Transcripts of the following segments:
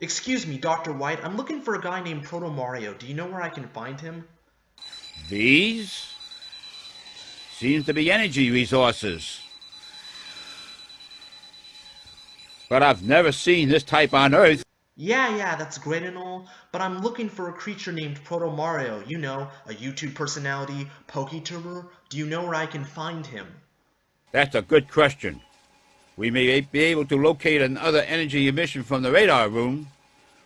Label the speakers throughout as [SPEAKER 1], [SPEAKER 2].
[SPEAKER 1] Excuse me, Dr. White, I'm looking for a guy named ProtoMario. Do you know where I can find him?
[SPEAKER 2] These seems to be energy resources. But I've never seen this type on Earth.
[SPEAKER 1] Yeah, that's great and all, but I'm looking for a creature named ProtoMario. You know, a YouTube personality, PokeTuber. Do you know where I can find him?
[SPEAKER 2] That's a good question. We may be able to locate another energy emission from the radar room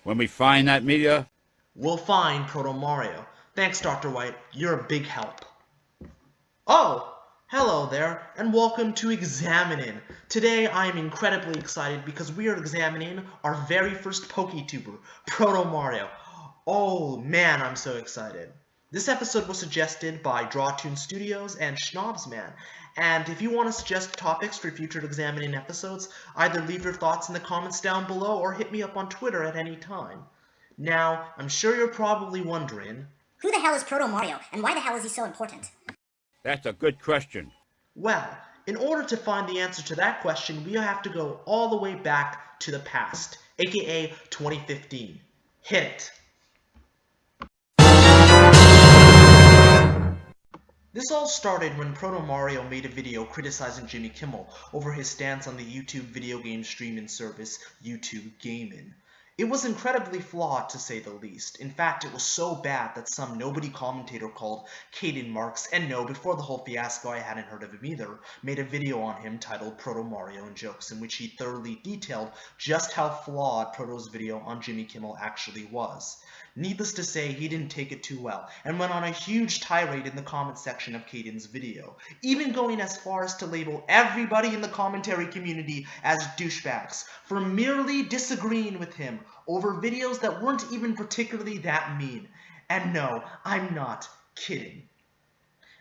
[SPEAKER 2] when we find that meteor.
[SPEAKER 1] We'll find ProtoMario. Thanks, Dr. White. You're a big help. Oh! Hello there, and welcome to AdHominem. Today I am incredibly excited because we are examining our very first PokeTuber, ProtoMario. Oh man, I'm so excited. This episode was suggested by Drawtoonz Studios and Shnobbs Man, and if you want to suggest topics for future examining episodes, either leave your thoughts in the comments down below or hit me up on Twitter at any time. Now, I'm sure you're probably wondering,
[SPEAKER 3] who the hell is ProtoMario, and why the hell is he so important?
[SPEAKER 2] That's a good question.
[SPEAKER 1] well, in order to find the answer to that question, we have to go all the way back to the past, aka 2015. Hit it! This all started when ProtoMario made a video criticizing Jimmy Kimmel over his stance on the YouTube video game streaming service YouTube Gaming. It was incredibly flawed, to say the least. In fact, it was so bad that some nobody commentator called Caden Marks, and no, before the whole fiasco I hadn't heard of him either, made a video on him titled Proto Mario and Jokes, in which he thoroughly detailed just how flawed Proto's video on Jimmy Kimmel actually was. Needless to say, he didn't take it too well, and went on a huge tirade in the comment section of Caden's video, even going as far as to label everybody in the commentary community as douchebags for merely disagreeing with him over videos that weren't even particularly that mean. And no, I'm not kidding.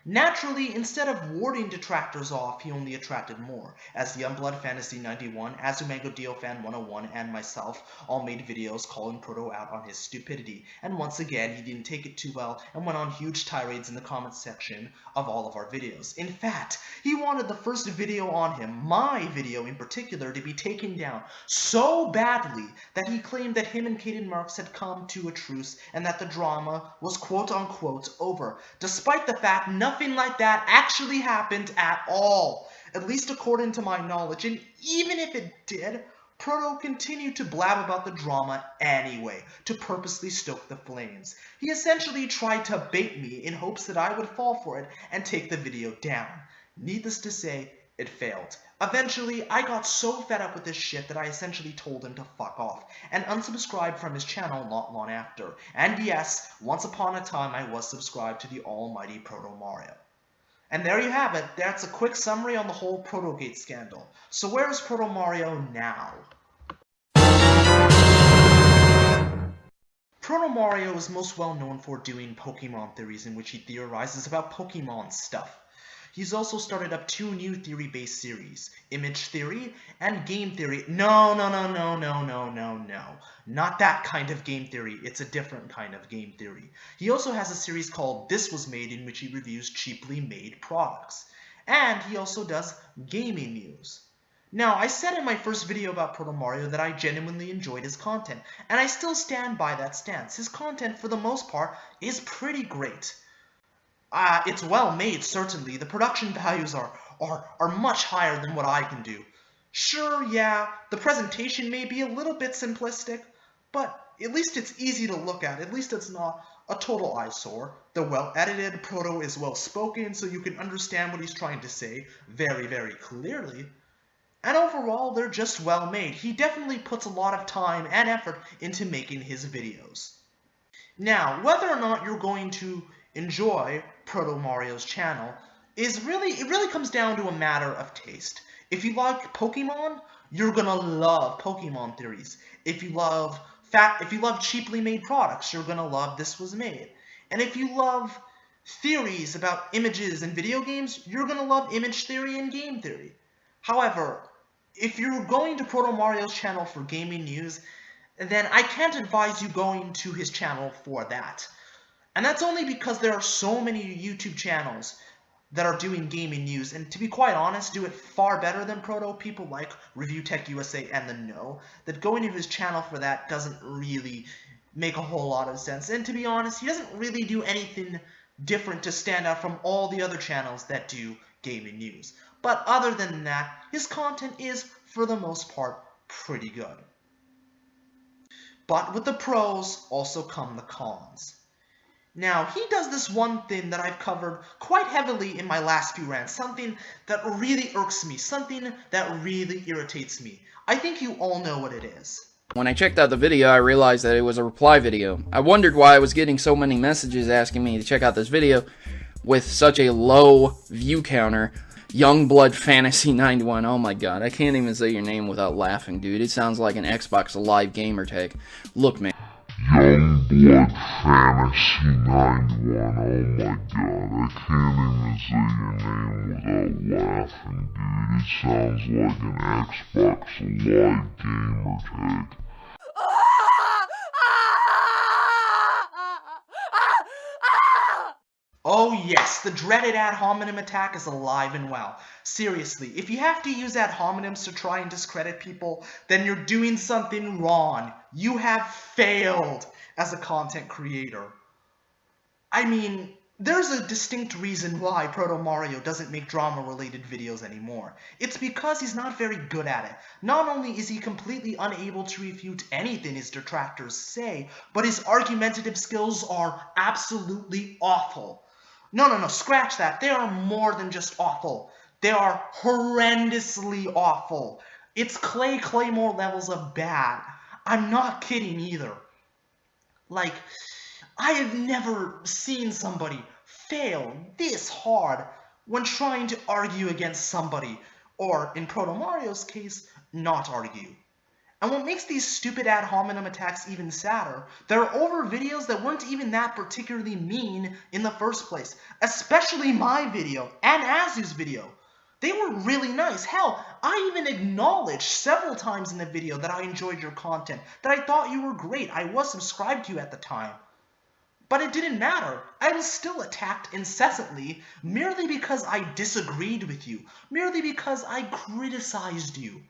[SPEAKER 1] Naturally, instead of warding detractors off, he only attracted more, as Youngblood Fantasy 91, Azumango Diofan 101, and myself all made videos calling Proto out on his stupidity, and once again he didn't take it too well and went on huge tirades in the comments section of all of our videos. In fact, he wanted the first video on him, my video in particular, to be taken down so badly that he claimed that him and Caden Marks had come to a truce and that the drama was quote-unquote over, despite the fact nothing like that actually happened at all, at least according to my knowledge, and even if it did, Proto continued to blab about the drama anyway, to purposely stoke the flames. He essentially tried to bait me in hopes that I would fall for it and take the video down. Needless to say, it failed. Eventually, I got so fed up with this shit that I essentially told him to fuck off, and unsubscribed from his channel not long after. And yes, once upon a time I was subscribed to the almighty ProtoMario. And there you have it. That's a quick summary on the whole Protogate scandal. So where is ProtoMario now? ProtoMario is most well known for doing Pokemon theories in which he theorizes about Pokemon stuff. He's also started up 2 new theory-based series, Image Theory and Game Theory. No. Not that kind of game theory. It's a different kind of game theory. He also has a series called This Was Made in which he reviews cheaply made products. And he also does gaming news. Now, I said in my first video about ProtoMario that I genuinely enjoyed his content, and I still stand by that stance. His content, for the most part, is pretty great. It's well made, certainly. The production values are much higher than what I can do. Sure, yeah, the presentation may be a little bit simplistic, but at least it's easy to look at. At least it's not a total eyesore. The well-edited Proto is well-spoken, so you can understand what he's trying to say very, very clearly. And overall, they're just well made. He definitely puts a lot of time and effort into making his videos. Now, whether or not you're going to enjoy ProtoMario's channel it really comes down to a matter of taste. If you like Pokemon, you're gonna love Pokemon theories. If you love cheaply made products, you're gonna love This Was Made. And if you love theories about images and video games, you're gonna love image theory and game theory. However, if you're going to ProtoMario's channel for gaming news, then I can't advise you going to his channel for that. And that's only because there are so many YouTube channels that are doing gaming news, and to be quite honest, do it far better than Proto. People like Review Tech USA and the No, that going to his channel for that doesn't really make a whole lot of sense. And to be honest, he doesn't really do anything different to stand out from all the other channels that do gaming news. But other than that, his content is, for the most part, pretty good. But with the pros also come the cons. Now, he does this one thing that I've covered quite heavily in my last few rants, something that really irks me, something that really irritates me. I think you all know what it is.
[SPEAKER 4] When I checked out the video, I realized that it was a reply video. I wondered why I was getting so many messages asking me to check out this video with such a low view counter. Youngblood Fantasy 91, oh my god, I can't even say your name without laughing, dude. It sounds like an Xbox Live gamer tag. Look, man.
[SPEAKER 5] Youngblood Fantasy 91, oh my god, I can't even say your name without laughing, dude. It sounds like an Xbox Live gamer tag.
[SPEAKER 1] Oh yes, the dreaded AdHominem attack is alive and well. Seriously, if you have to use AdHominems to try and discredit people, then you're doing something wrong. You have failed as a content creator. I mean, there's a distinct reason why ProtoMario doesn't make drama-related videos anymore. It's because he's not very good at it. Not only is he completely unable to refute anything his detractors say, but his argumentative skills are absolutely awful. No, scratch that. They are more than just awful. They are horrendously awful. It's Claymore levels of bad. I'm not kidding either. Like, I have never seen somebody fail this hard when trying to argue against somebody, or in ProtoMario's case, not argue. And what makes these stupid AdHominem attacks even sadder, they're over videos that weren't even that particularly mean in the first place. Especially my video, and Azu's video. They were really nice. Hell, I even acknowledged several times in the video that I enjoyed your content, that I thought you were great. I was subscribed to you at the time. But it didn't matter. I was still attacked incessantly, merely because I disagreed with you, merely because I criticized you.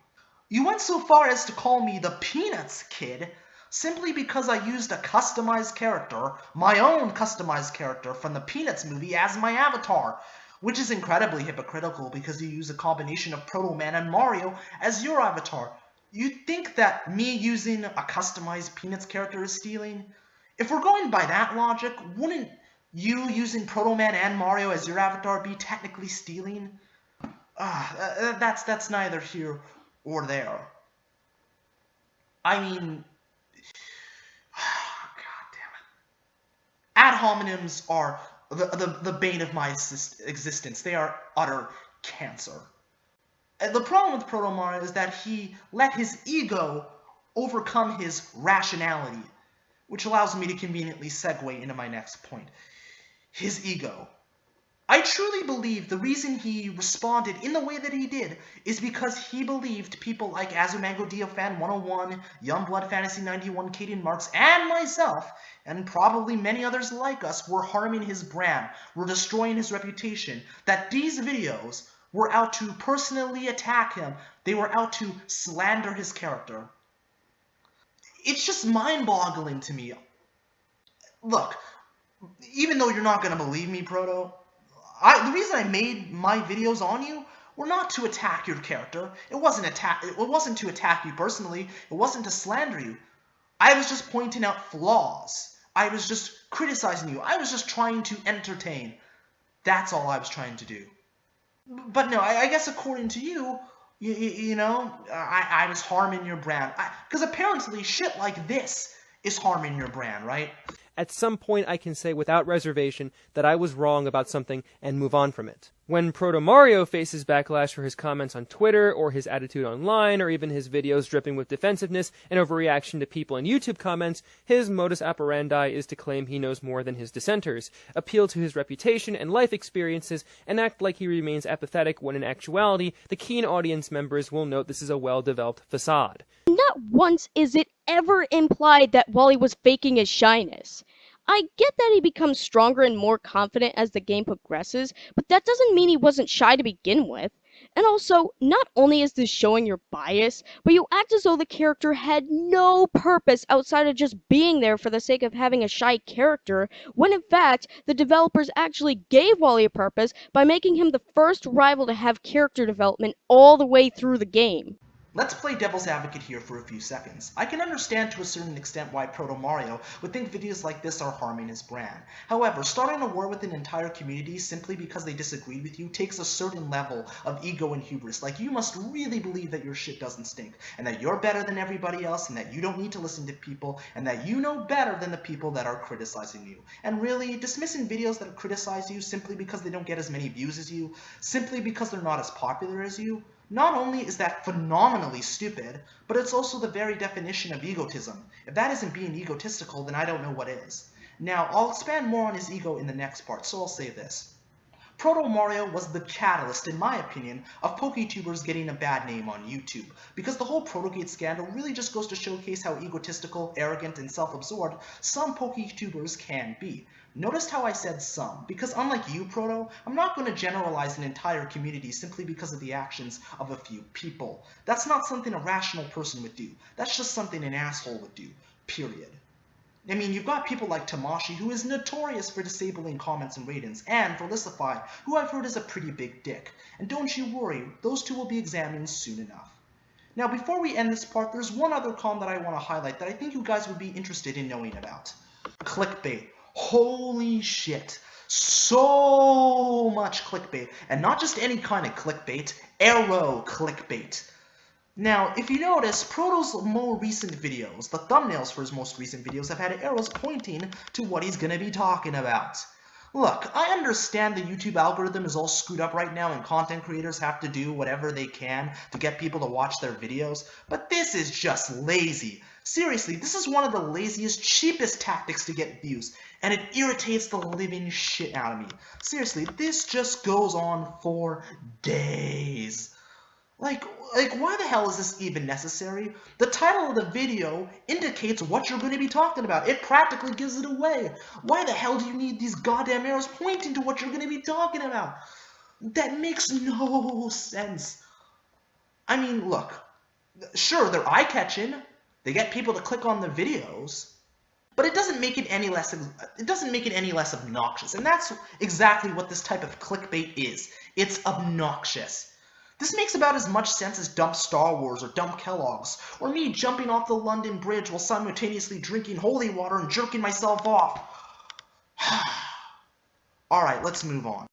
[SPEAKER 1] You went so far as to call me the Peanuts Kid, simply because I used a customized character, my own customized character from the Peanuts movie as my avatar, which is incredibly hypocritical because you use a combination of Proto Man and Mario as your avatar. You think that me using a customized Peanuts character is stealing? If we're going by that logic, wouldn't you using Proto Man and Mario as your avatar be technically stealing? That's neither here or there. I mean, god damn it. AdHominems are the bane of my existence. They are utter cancer. And the problem with ProtoMario is that he let his ego overcome his rationality, which allows me to conveniently segue into my next point. His ego. I truly believe the reason he responded in the way that he did is because he believed people like AzuMangoDioFan101, Youngblood Fantasy 91, Kaden Marks, and myself, and probably many others like us, were harming his brand, were destroying his reputation, that these videos were out to personally attack him, they were out to slander his character. It's just mind-boggling to me. Look, even though you're not going to believe me, Proto, the reason I made my videos on you were not to attack your character. It wasn't to attack you personally. It wasn't to slander you. I was just pointing out flaws. I was just criticizing you. I was just trying to entertain. That's all I was trying to do. But no, I guess according to you, you know, I was harming your brand. Because apparently shit like this is harming your brand, right?
[SPEAKER 6] At some point I can say without reservation that I was wrong about something and move on from it. When ProtoMario faces backlash for his comments on Twitter, or his attitude online, or even his videos dripping with defensiveness and overreaction to people in YouTube comments, his modus operandi is to claim he knows more than his dissenters, appeal to his reputation and life experiences, and act like he remains apathetic when in actuality, the keen audience members will note this is a well-developed facade.
[SPEAKER 7] Not once is it ever implied that Wally was faking his shyness. I get that he becomes stronger and more confident as the game progresses, but that doesn't mean he wasn't shy to begin with. And also, not only is this showing your bias, but you act as though the character had no purpose outside of just being there for the sake of having a shy character, when in fact, the developers actually gave Wally a purpose by making him the first rival to have character development all the way through the game.
[SPEAKER 1] Let's play devil's advocate here for a few seconds. I can understand to a certain extent why ProtoMario would think videos like this are harming his brand. However, starting a war with an entire community simply because they disagree with you takes a certain level of ego and hubris. Like, you must really believe that your shit doesn't stink, and that you're better than everybody else, and that you don't need to listen to people, and that you know better than the people that are criticizing you. And really, dismissing videos that criticize you simply because they don't get as many views as you, simply because they're not as popular as you, not only is that phenomenally stupid, but it's also the very definition of egotism. If that isn't being egotistical, then I don't know what is. Now, I'll expand more on his ego in the next part, so I'll say this. ProtoMario was the catalyst, in my opinion, of PokeTubers getting a bad name on YouTube, because the whole ProtoGate scandal really just goes to showcase how egotistical, arrogant, and self-absorbed some PokeTubers can be. Notice how I said some, because unlike you, Proto, I'm not going to generalize an entire community simply because of the actions of a few people. That's not something a rational person would do. That's just something an asshole would do, period. I mean, you've got people like Tamashi, who is notorious for disabling comments and ratings, and Felicify, who I've heard is a pretty big dick. And don't you worry, those two will be examined soon enough. Now, before we end this part, there's one other con that I want to highlight that I think you guys would be interested in knowing about. Clickbait. Holy shit. So much clickbait. And not just any kind of clickbait, arrow clickbait. Now, if you notice, Proto's more recent videos, the thumbnails for his most recent videos, have had arrows pointing to what he's going to be talking about. Look, I understand the YouTube algorithm is all screwed up right now and content creators have to do whatever they can to get people to watch their videos, but this is just lazy. Seriously, this is one of the laziest, cheapest tactics to get views, and it irritates the living shit out of me. Seriously, this just goes on for days. Like, why the hell is this even necessary? The title of the video indicates what you're going to be talking about. It practically gives it away. Why the hell do you need these goddamn arrows pointing to what you're going to be talking about? That makes no sense. I mean, look, sure, they're eye-catching. They get people to click on the videos. But it doesn't make it any less obnoxious. And that's exactly what this type of clickbait is. It's obnoxious. This makes about as much sense as dump Star Wars or dump Kellogg's, or me jumping off the London Bridge while simultaneously drinking holy water and jerking myself off. Alright, let's move on.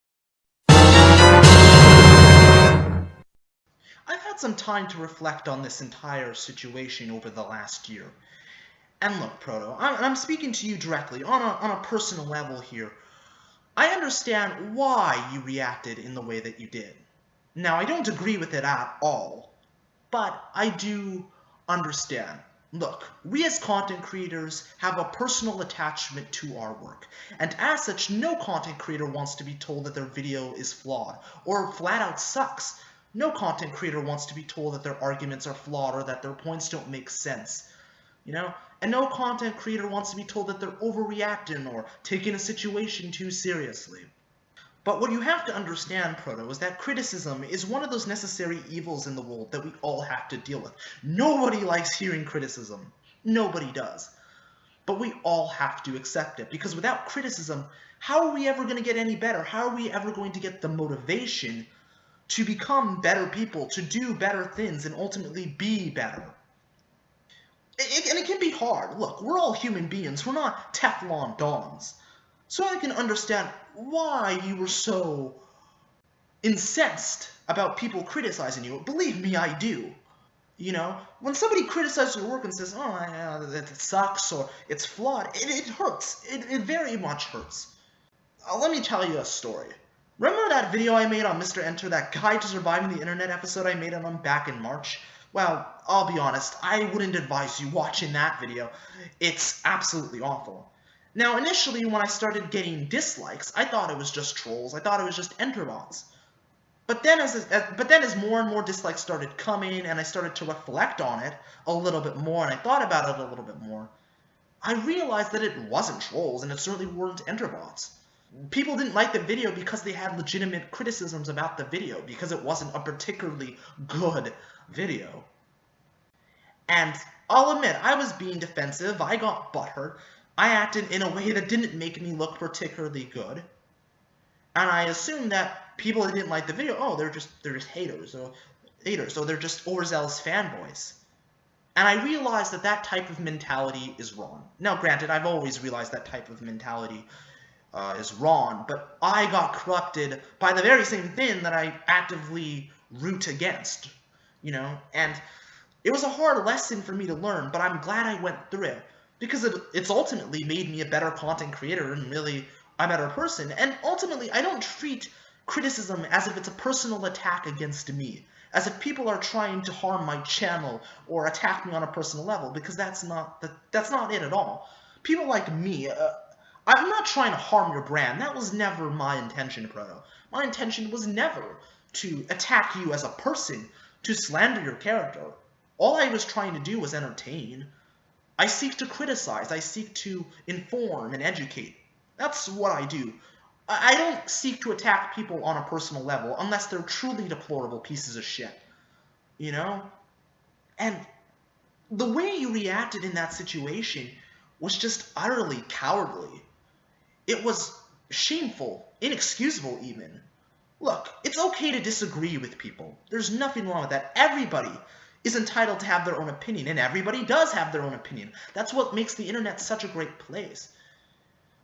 [SPEAKER 1] I've had some time to reflect on this entire situation over the last year. And look, Proto, I'm speaking to you directly, on a personal level here. I understand why you reacted in the way that you did. Now, I don't agree with it at all, but I do understand. Look, we as content creators have a personal attachment to our work, and as such, no content creator wants to be told that their video is flawed, or flat out sucks. No content creator wants to be told that their arguments are flawed or that their points don't make sense, you know? And no content creator wants to be told that they're overreacting or taking a situation too seriously. But what you have to understand, Proto, is that criticism is one of those necessary evils in the world that we all have to deal with. Nobody likes hearing criticism. Nobody does. But we all have to accept it, because without criticism, how are we ever going to get any better? How are we ever going to get the motivation to become better people, to do better things, and ultimately be better? And it can be hard. Look, we're all human beings. We're not Teflon Dons. So I can understand why you were so incensed about people criticizing you. Believe me, I do. You know, when somebody criticizes your work and says, oh, yeah, that sucks, or it's flawed, it hurts. It very much hurts. Let me tell you a story. Remember that video I made on Mr. Enter, that Guide to Surviving the Internet episode I made on him back in March? Well, I'll be honest, I wouldn't advise you watching that video. It's absolutely awful. Now, initially, when I started getting dislikes, I thought it was just trolls. I thought it was just enterbots. But then as more and more dislikes started coming, and I started to reflect on it a little bit more, and I thought about it a little bit more, I realized that it wasn't trolls, and it certainly weren't enterbots. People didn't like the video because they had legitimate criticisms about the video, because it wasn't a particularly good video. And I'll admit, I was being defensive, I got butthurt, I acted in a way that didn't make me look particularly good. And I assumed that people that didn't like the video, oh, they're just haters, or they're just overzealous fanboys. And I realized that that type of mentality is wrong. Now, granted, I've always realized that type of mentality is wrong, but I got corrupted by the very same thing that I actively root against, you know? And it was a hard lesson for me to learn, but I'm glad I went through it, because it's ultimately made me a better content creator and really a better person. And ultimately, I don't treat criticism as if it's a personal attack against me, as if people are trying to harm my channel or attack me on a personal level, because that's not it at all. People like me, I'm not trying to harm your brand. That was never my intention, Proto. My intention was never to attack you as a person, to slander your character. All I was trying to do was entertain. I seek to criticize. I seek to inform and educate. That's what I do. I don't seek to attack people on a personal level unless they're truly deplorable pieces of shit. You know? And the way you reacted in that situation was just utterly cowardly. It was shameful, inexcusable even. Look, it's okay to disagree with people. There's nothing wrong with that. Everybody is entitled to have their own opinion, and everybody does have their own opinion. That's what makes the internet such a great place.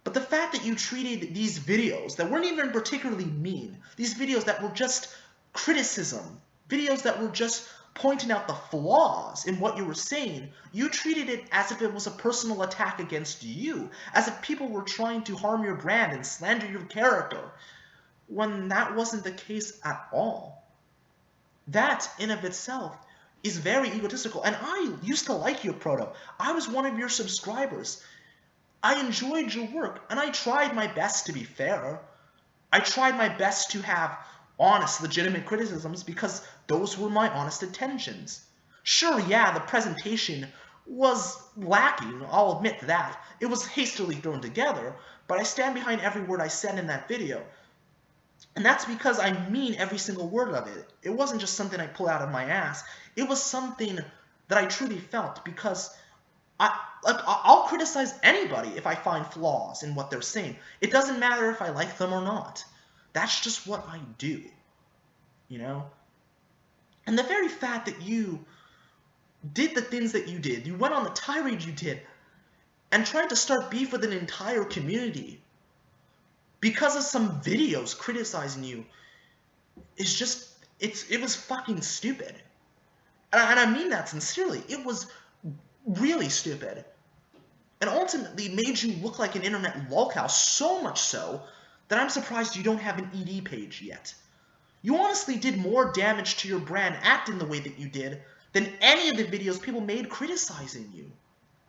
[SPEAKER 1] But the fact that you treated these videos that weren't even particularly mean, these videos that were just criticism, videos that were just pointing out the flaws in what you were saying, you treated it as if it was a personal attack against you, as if people were trying to harm your brand and slander your character, when that wasn't the case at all. That, in of itself, is very egotistical, and I used to like you, Proto. I was one of your subscribers. I enjoyed your work, and I tried my best to be fair. I tried my best to have honest, legitimate criticisms because those were my honest intentions. Sure, yeah, the presentation was lacking, I'll admit that. It was hastily thrown together, but I stand behind every word I said in that video. And that's because I mean every single word of it. It wasn't just something I pulled out of my ass. It was something that I truly felt, because I'll criticize anybody if I find flaws in what they're saying. It doesn't matter if I like them or not. That's just what I do, you know? And the very fact that you did the things that you did, you went on the tirade you did, and tried to start beef with an entire community because of some videos criticizing you, is just, it was fucking stupid. And I mean that sincerely. It was really stupid. And ultimately made you look like an internet lolcow, so much so that I'm surprised you don't have an ED page yet. You honestly did more damage to your brand acting the way that you did than any of the videos people made criticizing you.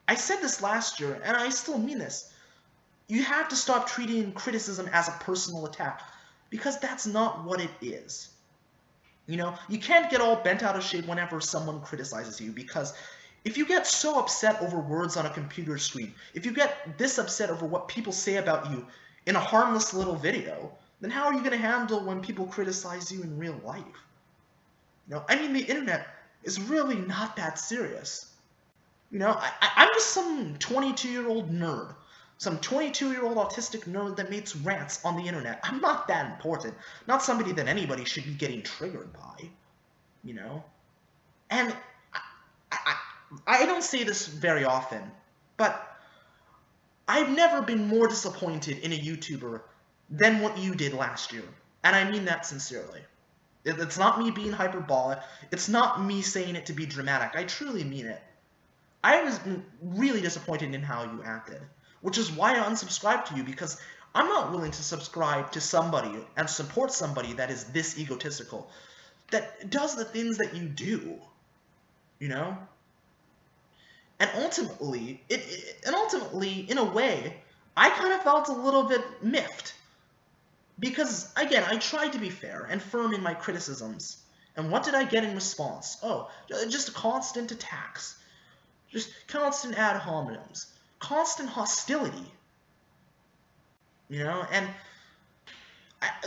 [SPEAKER 1] I said this last year, and I still mean this. You have to stop treating criticism as a personal attack, because that's not what it is. You know, you can't get all bent out of shape whenever someone criticizes you, because if you get so upset over words on a computer screen, if you get this upset over what people say about you in a harmless little video, then how are you going to handle when people criticize you in real life? You know, I mean, the internet is really not that serious. You know, I'm just some 22-year-old nerd. Some 22-year-old autistic nerd that makes rants on the internet. I'm not that important. Not somebody that anybody should be getting triggered by. You know? And I don't say this very often, but I've never been more disappointed in a YouTuber than what you did last year. And I mean that sincerely. It's not me being hyperbolic. It's not me saying it to be dramatic. I truly mean it. I was really disappointed in how you acted, which is why I unsubscribed to you, because I'm not willing to subscribe to somebody and support somebody that is this egotistical, that does the things that you do, you know? And ultimately, in a way, I kind of felt a little bit miffed. Because, again, I tried to be fair and firm in my criticisms. And what did I get in response? Oh, just constant attacks. Just constant ad hominems. constant hostility. You know, and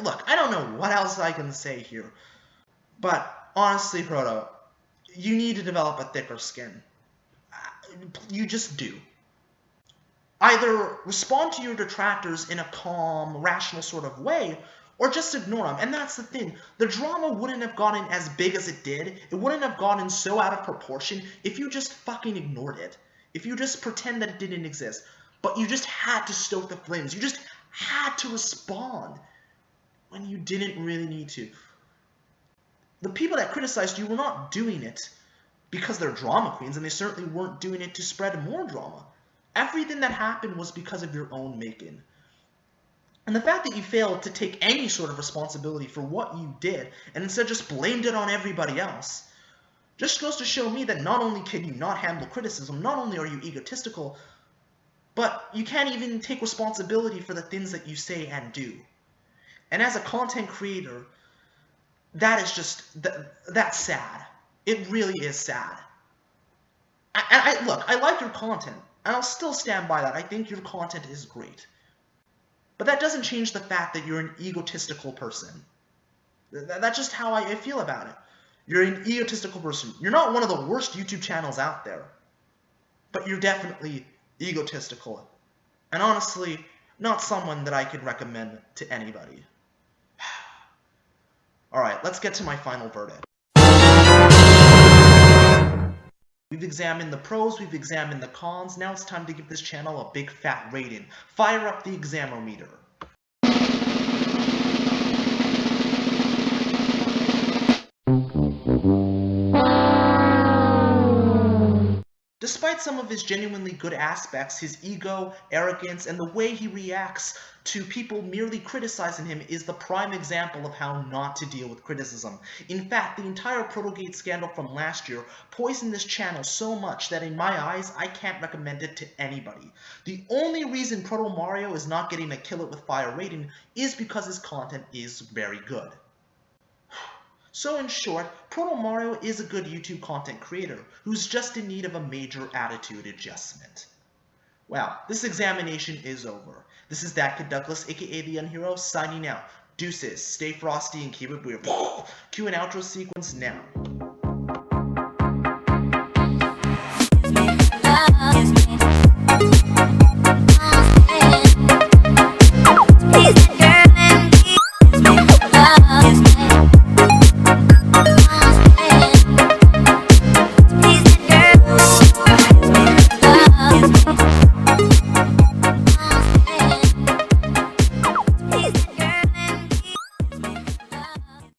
[SPEAKER 1] look, I don't know what else I can say here, but honestly, Proto, you need to develop a thicker skin. You just do. Either respond to your detractors in a calm, rational sort of way, or just ignore them. And that's the thing. The drama wouldn't have gotten as big as it did. It wouldn't have gotten so out of proportion if you just fucking ignored it. If you just pretend that it didn't exist. But you just had to stoke the flames. You just had to respond when you didn't really need to. The people that criticized you were not doing it because they're drama queens, and they certainly weren't doing it to spread more drama. Everything that happened was because of your own making. And the fact that you failed to take any sort of responsibility for what you did, and instead just blamed it on everybody else, just goes to show me that not only can you not handle criticism, not only are you egotistical, but you can't even take responsibility for the things that you say and do. And as a content creator, that is just, that's sad. It really is sad. Look, I like your content, and I'll still stand by that. I think your content is great. But that doesn't change the fact that you're an egotistical person. That's just how I feel about it. You're an egotistical person. You're not one of the worst YouTube channels out there. But you're definitely egotistical. And honestly, not someone that I could recommend to anybody. Alright, let's get to my final verdict. We've examined the pros, we've examined the cons, now it's time to give this channel a big fat rating. Fire up the examometer. Despite some of his genuinely good aspects, his ego, arrogance, and the way he reacts to people merely criticizing him is the prime example of how not to deal with criticism. In fact, the entire ProtoGate scandal from last year poisoned this channel so much that in my eyes, I can't recommend it to anybody. The only reason ProtoMario is not getting a kill it with fire rating is because his content is very good. So in short, ProtoMario is a good YouTube content creator who's just in need of a major attitude adjustment. Well, this examination is over. This is ThatKidDouglas, aka the Unhero, signing out. Deuces, stay frosty and keep it weird. Cue an outro sequence now.